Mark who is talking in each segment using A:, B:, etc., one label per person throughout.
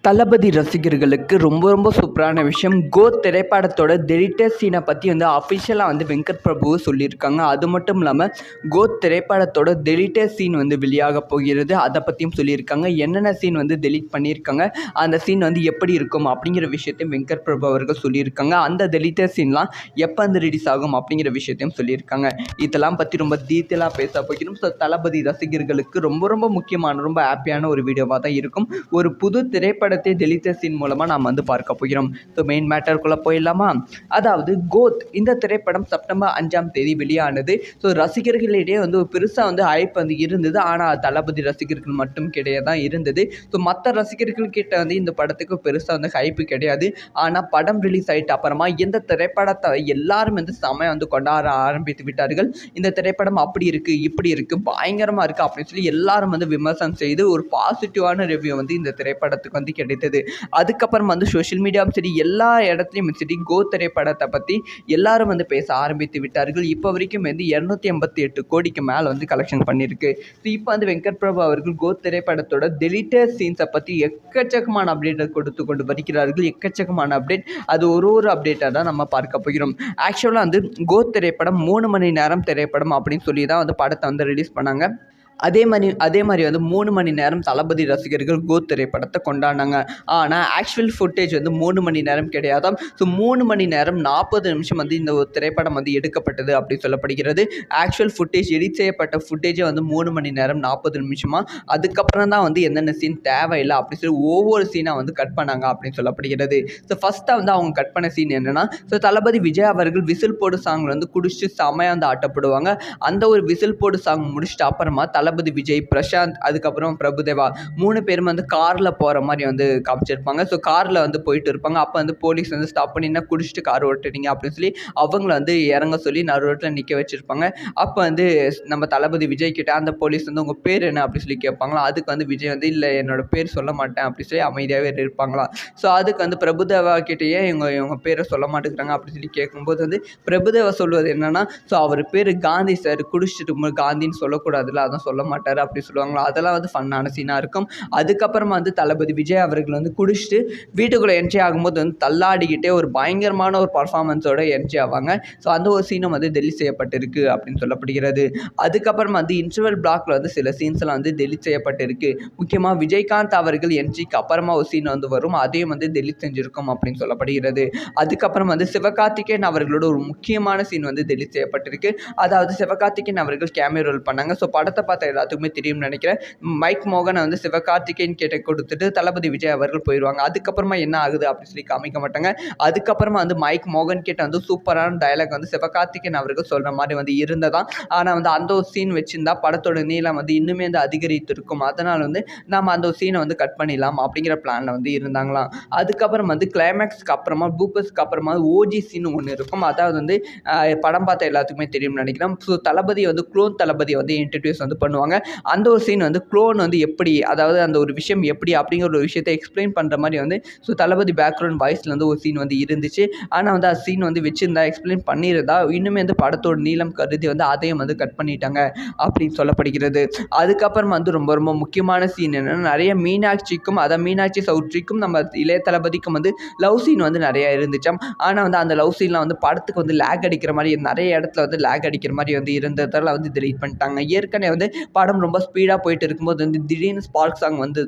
A: தளபதி ரசிகர்களுக்கு ரொம்ப ரொம்ப சூப்பரான விஷயம். கோட் திரைப்படத்தோட டெலிட்டட் சீனை பற்றி அஃபிஷியலாக வெங்கட் பிரபு சொல்லியிருக்காங்க. அது மட்டும் இல்லாமல் கோட் திரைப்படத்தோட டெலிட்டட் சீன் வெளியாக போகிறது. அதை பற்றியும் சொல்லியிருக்காங்க. என்னென்ன சீன் டெலிட் பண்ணியிருக்காங்க, அந்த சீன் எப்படி இருக்கும் அப்படிங்கிற விஷயத்தையும் வெங்கட் பிரபு அவர்கள் சொல்லியிருக்காங்க. அந்த டெலிட்டட் சீன்லாம் எப்போ ரிலீஸ் ஆகும் அப்படிங்கிற விஷயத்தையும் சொல்லியிருக்காங்க. இதெல்லாம் பற்றி ரொம்ப டீட்டெயிலாக பேச போகிறோம். ஸோ தளபதி ரசிகர்களுக்கு ரொம்ப ரொம்ப முக்கியமான, ரொம்ப ஹாப்பியான ஒரு வீடியோவாக தான் இருக்கும். ஒரு புது திரைப்படத்தை டெலிட்டட் சீன் மூலமாக நாம் பார்க்க போகிறோம். ஸோ மெயின் மேட்டருக்குள்ளே போயிடலாமா? அதாவது கோத் இந்த திரைப்படம் செப்டம்பர் 5ஆம் தேதி வெளியானது. ஸோ ரசிகர்களிடையே பெருசாக ஹைப் இருந்தது. ஆனால் தளபதி ரசிகர்கள் மட்டும் கிடையாது தான் இருந்தது. ஸோ மற்ற ரசிகர்கள் கிட்ட இந்த படத்துக்கு பெருசாக ஹைப்பு கிடையாது. ஆனால் படம் ரிலீஸ் ஆகிட்ட அப்புறமா இந்த திரைப்படத்தை எல்லாரும் செமையாக கொண்டாட ஆரம்பித்து விட்டார்கள். இந்த திரைப்படம் அப்படி இருக்குது, இப்படி இருக்குது, பயங்கரமாக இருக்குது அப்படின்னு சொல்லி எல்லாரும் விமர்சனம் செய்து ஒரு பாசிட்டிவான ரிவ்யூ இந்த திரைப்படத்துக்கு கிடைத்தது. அதுக்கப்புறம் சோஷியல் மீடியாவும் சரி, எல்லா இடத்துலையும் சரி, கோத் திரைப்படத்தை பற்றி எல்லாரும் பேச ஆரம்பித்து விட்டார்கள். இப்போ வரைக்கும் 288 கோடிக்கு மேலே கலெக்ஷன் பண்ணியிருக்கு. ஸோ இப்போ வெங்கட் பிரபு அவர்கள் கோத் திரைப்படத்தோட டெலிட்டட் சீன்ஸை பற்றி எக்கச்சக்கமான அப்டேட்டை கொடுத்து கொண்டு வருகிறார்கள். எக்கச்சக்கமான அப்டேட், அது ஒரு அப்டேட்டாக தான் நம்ம பார்க்க போகிறோம். ஆக்சுவலாக கோத் திரைப்படம் 3 மணி நேரம் திரைப்படம் அப்படின்னு சொல்லி தான் படத்தை ரிலீஸ் பண்ணாங்க. அதே மாதிரி 3 மணி நேரம் தளபதி ரசிகர்கள் கோத் திரைப்படத்தை கொண்டாடினாங்க. ஆனால் ஆக்சுவல் ஃபுட்டேஜ் 3 மணி நேரம் கிடையாதாம். ஸோ 3 மணி நேரம் 40 நிமிஷம் இந்த ஒரு திரைப்படம் எடுக்கப்பட்டது அப்படின்னு சொல்லப்படுகிறது. ஆக்சுவல் ஃபுட்டேஜ், எடிட் செய்யப்பட்ட ஃபுட்டேஜே 3 மணி நேரம் 40 நிமிஷமாக. அதுக்கப்புறம் தான் எந்தெந்த சீன் தேவையில்லை அப்படின்னு சொல்லி ஒவ்வொரு சீனாக கட் பண்ணாங்க அப்படின்னு சொல்லப்படுகிறது. ஸோ ஃபஸ்ட்டாக அவங்க கட் பண்ண சீன் என்னென்னா, ஸோ தளபதி விஜய் அவர்கள் விசில் போடு சாங் குடிச்சிட்டு செமையாக ஆட்டப்படுவாங்க. அந்த ஒரு விசில் போடு சாங் முடிச்சிட்டு அப்புறமா தளபதி விஜய், பிரசாந்த், அதுக்கப்புறம் பிரபுதேவா 3 பேரும் காரில் போகிற மாதிரி காமிச்சிருப்பாங்க. ஸோ காரில் போயிட்டு இருப்பாங்க. அப்போ போலீஸ் ஸ்டாப் பண்ணி என்ன குடிச்சிட்டு கார் ஓட்டுறீங்க அப்படின்னு சொல்லி அவங்கள இறங்க சொல்லி நடு ரோட்டில் நிற்க வச்சுருப்பாங்க. அப்போ நம்ம தளபதி விஜய் கிட்ட அந்த போலீஸ் உங்கள் பேர் என்ன அப்படின்னு சொல்லி கேட்பாங்களா. அதுக்கு விஜய் இல்லை என்னோட பேர் சொல்ல மாட்டேன் அப்படின்னு சொல்லி அமைதியாகவே இருப்பாங்களாம். ஸோ அதுக்கு பிரபுதேவா கிட்டேயே இவங்க பேரை சொல்ல மாட்டேங்கிறாங்க அப்படின்னு சொல்லி கேட்கும்போது பிரபுதேவா சொல்வது என்னன்னா, ஸோ அவர் பேர் காந்தி சார், குடிச்சிட்டு காந்தின்னு சொல்லக்கூடாதுல்ல, அதான் சொல்ல மாட்டார் அப்படி சொல்லுவாங்களா. அதெல்லாம் ஃபன்னான சீனாக இருக்கும். அதுக்கப்புறமா தளபதி விஜய் அவர்கள் குடிச்சிட்டு வீட்டுக்குள்ளே என்ட்ரி ஆகும்போது தள்ளாடிக்கிட்டே ஒரு பயங்கரமான ஒரு பர்ஃபார்மன்ஸோட என்ட்ரி ஆவாங்க. ஸோ அந்த ஒரு சீனும் டெலிட் செய்யப்பட்டிருக்கு அப்படின்னு சொல்லப்படுகிறது. அதுக்கப்புறம் இன்டர்வல் பிளாக்ல சில சீன்ஸ்லாம் டெலிட் செய்யப்பட்டிருக்கு. முக்கியமாக விஜயகாந்த் அவர்கள் என்ட்ரிக்கு அப்புறமா ஒரு சீன் வரும். அதையும் டெலிட் செஞ்சிருக்கும் அப்படின்னு சொல்லப்படுகிறது. அதுக்கப்புறம் சிவகார்த்திகேயன் அவர்களோட ஒரு முக்கியமான சீன் டெலிட் செய்யப்பட்டிருக்கு. அதாவது சிவகார்த்திகேயன் அவர்கள் கேமியோ ரோல் பண்ணாங்க. ஸோ படத்தை பார்த்த எல்லாத்துக்குமே தெரியும்னு நினைக்கிறேன். மைக் மோகனை சிவகார்த்திகேயன் கிட்ட கொடுத்துட்டு தளபதி விஜய் அவர்கள் போயிடுவாங்க. அதுக்கப்புறமா என்ன ஆகுது அப்படின்னு சொல்லி காமிக்க மாட்டாங்க. அதுக்கப்புறமா மைக் மோகன் கிட்ட சூப்பரான டயலாக் சிவகார்த்திகேயன் அவர்கள் சொல்கிற மாதிரி இருந்ததான். ஆனால் அந்த ஒரு சீன் வச்சிருந்தா படத்தோட நீளம் இன்னுமே அதிகரித்திருக்கும். அதனால் நம்ம அந்த ஒரு சீனை கட் பண்ணிடலாம் அப்படிங்கிற பிளானில் இருந்தாங்களாம். அதுக்கப்புறம் கிளைமேக்ஸ்க்கு அப்புறமா, பூப்பர்ஸ்க்கு அப்புறமா ஓஜி சீன் ஒன்று இருக்கும். அதாவது படம் பார்த்த எல்லாத்துக்குமே தெரியும்னு நினைக்கிறேன். ஸோ தளபதி க்ளோன் தளபதி இன்ட்ரடியூஸ் பண்ணுவாங்க. அந்த ஒரு சீன் க்ளோன் எப்படி, அதாவது அந்த ஒரு விஷயம் எப்படி அப்படிங்கிற ஒரு விஷயத்தை எக்ஸ்பிளைன் பண்ணுற மாதிரி ஸோ தளபதி பேக்ரவுண்ட் வாய்ஸில் ஒரு சீன் இருந்துச்சு. ஆனால் அந்த சீன் வச்சுருந்தா, எக்ஸ்பிளைன் பண்ணியிருந்தா இன்னுமே படத்தோட நீளம் கருதி அதையும் கட் பண்ணிட்டாங்க அப்படின்னு சொல்லப்படுகிறது. அதுக்கப்புறம் ரொம்ப ரொம்ப முக்கியமான சீன் என்னென்னா, நிறைய மீனாட்சிக்கும், மீனாட்சி சௌத்ரிக்கும் நம்ம இளைய தளபதிக்கும் லவ் சீன் நிறைய இருந்துச்சாம். ஆனால் அந்த லவ் சீன்லாம் படத்துக்கு லேக் அடிக்கிற மாதிரி, நிறைய இடத்துல லேக் அடிக்கிற மாதிரி இருந்ததால் டெலீட் பண்ணிட்டாங்க. ஏற்கனவே படம் ரொம்ப ஸ்பீடாக போயிட்டு இருக்கும்போது திடீர்னு ஸ்பார்க் சாங்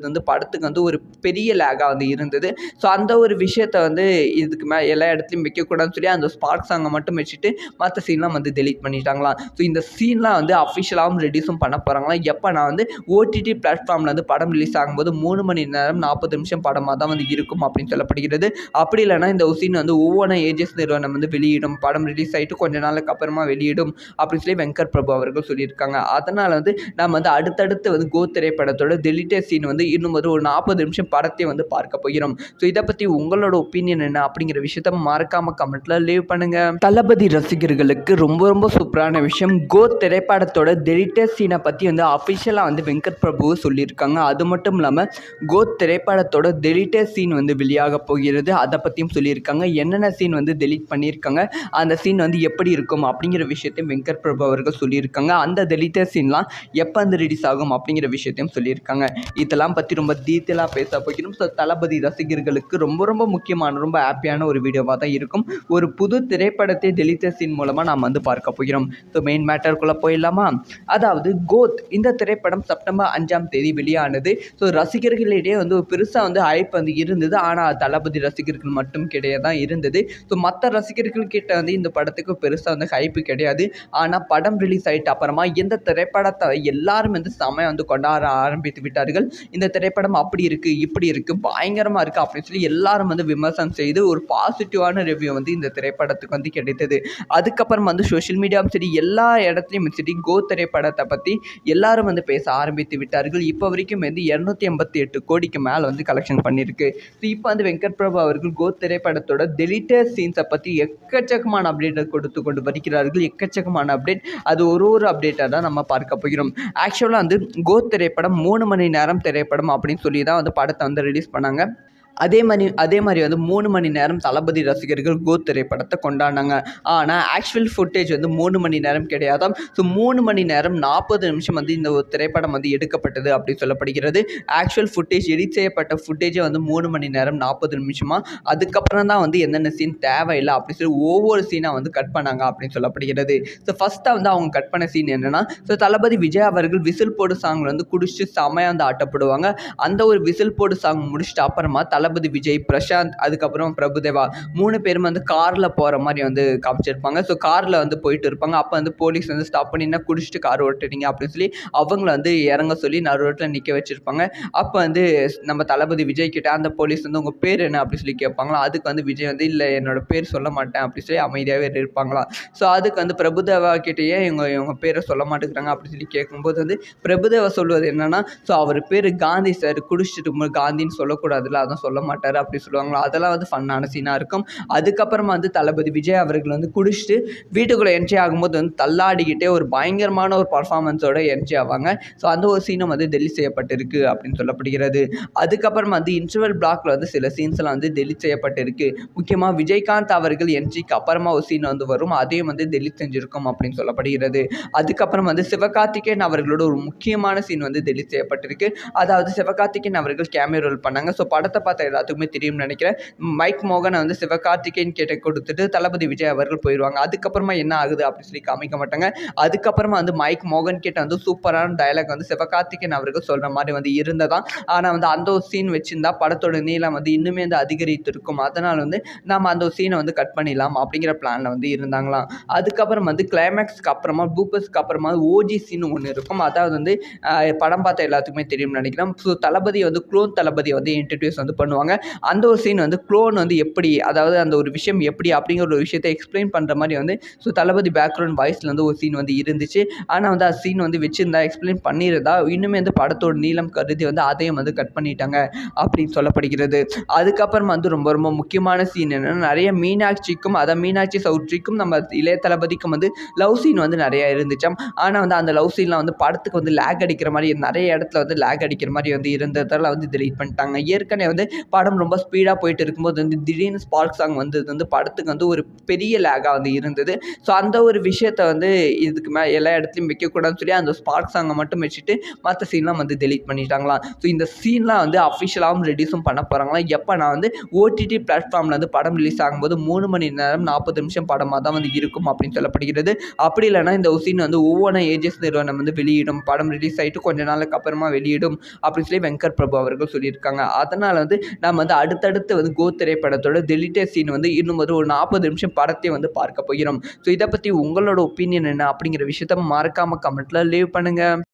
A: படத்துக்கு ஒரு பெரிய லேகாக இருந்தது. ஸோ அந்த ஒரு விஷயத்தை இதுக்கு மேலே எல்லா இடத்துலையும் வைக்கக்கூடாதுன்னு சொல்லி அந்த ஸ்பார்க் சாங்கை மட்டும் வச்சுட்டு மற்ற சீன்லாம் டெலீட் பண்ணிட்டாங்களாம். ஸோ இந்த சீன்லாம் அஃபிஷியலாகவும் ரிலீஸும் பண்ண போகிறாங்களாம். எப்போ நான் ஓடிடி பிளாட்ஃபார்மில் படம் ரிலீஸ் ஆகும்போது 3 மணி நேரம் 40 நிமிஷம் படமாக தான் இருக்கும் அப்படின்னு சொல்லப்படுகிறது. அப்படி இல்லைனா இந்த சீன் ஒவ்வொரு ஏஜஸ் நிறுவனம் வெளியிடும், படம் ரிலீஸ் ஆகிட்டு கொஞ்ச நாளுக்கு அப்புறமா வெளியிடும் அப்படின்னு சொல்லி வெங்கட் பிரபு அவர்கள் சொல்லியிருக்காங்க. அதனால் நம்ம அடுத்தடுத்து கோத் திரைப்படத்தோட டெலிட்டட் சீன் இன்னும் ஒரு 40 நிமிஷம் படத்தை பார்க்க போகிறோம். ஸோ இதை பற்றி உங்களோட ஒப்பீனியன் என்ன அப்படிங்கிற விஷயத்த மறக்காம கமெண்ட்ல லீவ் பண்ணுங்க. தளபதி ரசிகர்களுக்கு ரொம்ப ரொம்ப சூப்பரான விஷயம். கோத் திரைப்படத்தோட டெலிட்டட் சீனை பற்றி அஃபிஷியலாக வெங்கட் பிரபு சொல்லியிருக்காங்க. அது மட்டும் இல்லாமல் கோத் திரைப்படத்தோட டெலிட்டட் சீன் வெளியாக போகிறது. அதை பற்றியும் சொல்லியிருக்காங்க. என்னென்ன சீன் டெலிட் பண்ணியிருக்காங்க, அந்த சீன் எப்படி இருக்கும் அப்படிங்கிற விஷயத்தையும் வெங்கட் பிரபு அவர்கள் சொல்லியிருக்காங்க. அந்த டெலிட்டட் சீன்லாம் எப்போ வந்து ரிலீஸ் ஆகும் அப்படிங்கிற விஷயத்தையும் சொல்லியிருக்காங்க. இதெல்லாம் பற்றி ரொம்ப டீட்டெயிலாக பேச போகிறோம். ஸோ தளபதி ரசிகர்களுக்கு ரொம்ப ரொம்ப முக்கியமான ரொம்ப ஹாப்பியான ஒரு வீடியோவாக தான் இருக்கும். ஒரு புது திரைப்படத்தை டெலிட்டட் சீன் மூலமாக நாம் வந்து பார்க்க போகிறோம். ஸோ மெயின் மேட்டருக்குள்ளே போயிடலாமா? அதாவது கோத் இந்த திரைப்படம் செப்டம்பர் 5ஆம் தேதி வெளியானது. ஸோ ரசிகர்களிடையே வந்து ஒரு பெருசாக வந்து ஹைப் வந்து இருந்தது. ஆனால் தளபதி ரசிகர்கள் மட்டும் கிடையாது தான் இருந்தது. ஸோ மற்ற ரசிகர்கள் கிட்ட வந்து இந்த படத்துக்கு பெருசாக வந்து ஹைப்பு கிடையாது. ஆனால் படம் ரிலீஸ் ஆகிட்டு அப்புறமா இந்த திரைப்படத்தை எல்லாரும் வந்து செமையாக வந்து கொண்டாட ஆரம்பித்து விட்டார்கள். இந்த திரைப்படம் அப்படி இருக்குது, இப்படி இருக்குது, பயங்கரமாக இருக்குது அப்படின்னு சொல்லி எல்லாரும் வந்து விமர்சனம் செய்து ஒரு பாசிட்டிவான ரிவ்யூ வந்து இந்த திரைப்படத்துக்கு வந்து கிடைத்தது. அதுக்கப்புறம் வந்து சோஷியல் மீடியாவும் சரி எல்லா இடத்துலையும் சரி கோத் திரைப்படத்தை பற்றி எல்லாரும் வந்து பேச ஆரம்பித்து விட்டார்கள். இப்போ வரைக்கும் வந்து 288 கோடிக்கு மேலே வந்து கலெக்ஷன் பண்ணியிருக்கு. ஸோ இப்போ வந்து வெங்கட் பிரபு அவர்கள் கோத் திரைப்படத்தோட டெலிட்டட் சீன்ஸை பற்றி எக்கச்சக்கமான அப்டேட்டை கொடுத்து கொண்டு வருகிறார்கள். எக்கச்சக்கமான அப்டேட், அது ஒரு அப்டேட்டாக தான் நம்ம பார்க்க போகிறோம். ஆக்சுவலாக வந்து கோத் திரைப்படம் 3 மணி நேரம் திரைப்படம் அப்படின்னு சொல்லி தான் வந்து படத்தை வந்து ரிலீஸ் பண்ணாங்க. அதே மாதிரி வந்து 3 மணி நேரம் தளபதி ரசிகர்கள் கோத் திரைப்படத்தை கொண்டாடினாங்க. ஆனால் ஆக்சுவல் ஃபுட்டேஜ் வந்து 3 மணி நேரம் கிடையாதாம். ஸோ 3 மணி நேரம் 40 நிமிஷம் வந்து இந்த ஒரு திரைப்படம் வந்து எடுக்கப்பட்டது அப்படின்னு சொல்லப்படுகிறது. ஆக்சுவல் ஃபுட்டேஜ் எடிட் செய்யப்பட்ட ஃபுட்டேஜே வந்து 3 மணி நேரம் 40 நிமிஷமா. அதுக்கப்புறம் தான் வந்து என்னென்ன சீன் தேவையில்லை அப்படின்னு சொல்லி ஒவ்வொரு சீனாக வந்து கட் பண்ணாங்க அப்படின்னு சொல்லப்படுகிறது. ஸோ ஃபஸ்ட்டாக வந்து அவங்க கட் பண்ண சீன் என்னென்னா, ஸோ தளபதி விஜய் அவர்கள் விசில் போடு சாங்கில் வந்து குடிச்சிட்டு செமையாக வந்து ஆட்டப்படுவாங்க. அந்த ஒரு விசில் போடு சாங் முடிச்சுட்டு அப்புறமா தளபதி விஜய், பிரசாந்த், அதுக்கப்புறம் பிரபுதேவா 3 பேரும் வந்து காரில் போகிற மாதிரி வந்து காமிச்சிருப்பாங்க. ஸோ காரில் வந்து போயிட்டு இருப்பாங்க. அப்போ வந்து போலீஸ் வந்து ஸ்டாப் பண்ணி என்ன குடிச்சிட்டு கார் ஓட்டுறீங்க அப்படின்னு சொல்லி அவங்கள வந்து இறங்க சொல்லி நடு ரோட்டில் நிற்க வச்சுருப்பாங்க. அப்போ வந்து நம்ம தளபதி விஜய் கிட்ட அந்த போலீஸ் வந்து உங்கள் பேர் என்ன அப்படின்னு சொல்லி கேட்பாங்களா. அதுக்கு வந்து விஜய் வந்து இல்லை என்னோட பேர் சொல்ல மாட்டேன் அப்படின்னு சொல்லி அமைதியாகவே இருப்பாங்களா. ஸோ அதுக்கு வந்து பிரபுதேவா கிட்டேயே இவங்க பேரை சொல்ல மாட்டேங்கிறாங்க அப்படின்னு சொல்லி கேட்கும்போது வந்து பிரபுதேவா சொல்வது என்னன்னா, ஸோ அவர் பேர் காந்தி சார், குடிச்சிட்டு காந்தின்னு சொல்லக்கூடாதுல்ல, அதான் சொல்ல மாட்டார் அப்படி சொல்லுவாங்களா. அதெல்லாம் வந்து ஃபன்னான சீனாக இருக்கும். அதுக்கப்புறமா வந்து தளபதி விஜய் அவர்கள் வந்து குடிச்சிட்டு வீட்டுக்குள்ளே என்ட்ரி ஆகும்போது வந்து தள்ளாடிக்கிட்டே ஒரு பயங்கரமான ஒரு பர்ஃபார்மன்ஸோட என்ட்ரி ஆவாங்க. ஸோ அந்த ஒரு சீனும் வந்து டெலிட் செய்யப்பட்டிருக்கு அப்படின்னு சொல்லப்படுகிறது. அதுக்கப்புறம் வந்து இன்டர்வல் பிளாக்ல வந்து சில சீன்ஸ்லாம் வந்து டெலிட் செய்யப்பட்டிருக்கு. முக்கியமாக விஜயகாந்த் அவர்கள் என்ட்ரிக்கு அப்புறமா ஒரு சீன் வந்து வரும், அதையும் வந்து டெலிட் செஞ்சிருக்கும் அப்படின்னு சொல்லப்படுகிறது. அதுக்கப்புறம் வந்து சிவகார்த்திகேயன் அவர்களோட ஒரு முக்கியமான சீன் வந்து டெலிட் செய்யப்பட்டிருக்கு. அதாவது சிவகார்த்திகேயன் அவர்கள் கேமியோ ரோல் பண்ணாங்க. ஸோ படத்தை பார்த்த எல்லாத்துக்குமே தெரியும்னு நினைக்கிறேன். மைக் மோகனை வந்து சிவகார்த்திகேயன் கிட்ட கொடுத்துட்டு தளபதி விஜய் அவர்கள் போயிடுவாங்க. அதுக்கப்புறமா என்ன ஆகுது அப்படின்னு சொல்லி காமிக்க மாட்டாங்க. அதுக்கப்புறமா வந்து மைக் மோகன் கிட்ட வந்து சூப்பரான டயலாக் வந்து சிவகார்த்திகேயன் அவர்கள் சொல்கிற மாதிரி வந்து இருந்ததான். ஆனால் வந்து அந்த ஒரு சீன் வச்சிருந்தா படத்தோட நீளம் வந்து இன்னுமே வந்து அதிகரித்திருக்கும். அதனால் வந்து நம்ம அந்த ஒரு சீனை வந்து கட் பண்ணிடலாம் அப்படிங்கிற பிளானில் வந்து இருந்தாங்களாம். அதுக்கப்புறம் வந்து கிளைமேக்ஸ்க்கு அப்புறமா பூப்பர்ஸ்க்கு அப்புறமா ஓஜி சீன் ஒன்று இருக்கும். அதாவது வந்து படம் பார்த்த எல்லாத்துக்குமே தெரியும்னு நினைக்கிறேன். ஸோ தளபதி வந்து க்ளோன் தளபதியை வந்து இன்ட்ரடியூஸ் வந்து பண்ணுவாங்க. அந்த ஒரு சீன் வந்து க்ளோன் வந்து எப்படி, அதாவது அந்த ஒரு விஷயம் எப்படி அப்படிங்கிற ஒரு விஷயத்தை எக்ஸ்பிளைன் பண்ணுற மாதிரி வந்து ஸோ தளபதி பேக்ரவுண்ட் வாய்ஸில் வந்து ஒரு சீன் வந்து இருந்துச்சு. ஆனால் வந்து அந்த சீன் வந்து வச்சுருந்தா எக்ஸ்பிளைன் பண்ணியிருந்தா இன்னுமே வந்து படத்தோட நீளம் கருதி வந்து அதையும் வந்து கட் பண்ணிட்டாங்க அப்படின்னு சொல்லப்படுகிறது. அதுக்கப்புறம் வந்து ரொம்ப ரொம்ப முக்கியமான சீன் என்னென்னா, நிறைய மீனாட்சிக்கும் மீனாட்சி சௌத்ரிக்கும் நம்ம இளைய தளபதிக்கும் வந்து லவ் சீன் வந்து நிறையா இருந்துச்சாம். ஆனால் வந்து அந்த லவ் சீன்லாம் வந்து படத்துக்கு வந்து லேக் அடிக்கிற மாதிரி நிறைய இடத்துல வந்து லேக் அடிக்கிற மாதிரி வந்து இருந்ததால் வந்து டெலீட் பண்ணிட்டாங்க. ஏற்கனவே வந்து படம் ரொம்ப ஸ்பீடாக போயிட்டு இருக்கும்போது வந்து திடீர்னு ஸ்பார்க் சாங் வந்தது வந்து படத்துக்கு வந்து ஒரு பெரிய லேகாக வந்து இருந்தது. ஸோ அந்த ஒரு விஷயத்தை வந்து இதுக்கு எல்லா இடத்துலையும் வைக்கக்கூடாதுன்னு சொல்லி அந்த ஸ்பார்க் சாங்கை மட்டும் வச்சுட்டு மற்ற சீன்லாம் வந்து டெலீட் பண்ணிட்டாங்களாம். ஸோ இந்த சீன்லாம் வந்து அஃபிஷியலாகவும் ரிலீஸும் பண்ண போகிறாங்களாம். எப்போ நான் வந்து ஓடிடி பிளாட்ஃபார்மில் வந்து படம் ரிலீஸ் ஆகும்போது 3 மணி நேரம் 40 நிமிஷம் படமாக தான் வந்து இருக்கும் அப்படின்னு சொல்லப்படுகிறது. அப்படி இல்லைனா இந்த சீன் வந்து ஒவ்வொரு ஏஜஸ் நிறுவனம் வந்து வெளியிடும், படம் ரிலீஸ் ஆகிட்டு கொஞ்ச நாளுக்கு அப்புறமா வெளியிடும் அப்படின்னு சொல்லி வெங்கட் பிரபு அவர்கள் சொல்லியிருக்காங்க. அதனால் வந்து நம்ம வந்து அடுத்தடுத்து வந்து கோத் திரைப்படத்தோட டெலிட்டட் சீன் வந்து இன்னும் ஒரு 40 நிமிஷம் படத்தை வந்து பார்க்க போகிறோம். ஸோ இதை பற்றி உங்களோட ஒப்பீனியன் என்ன அப்படிங்கிற விஷயத்த மறக்காமல் கமெண்ட்டில் லீவ் பண்ணுங்கள்.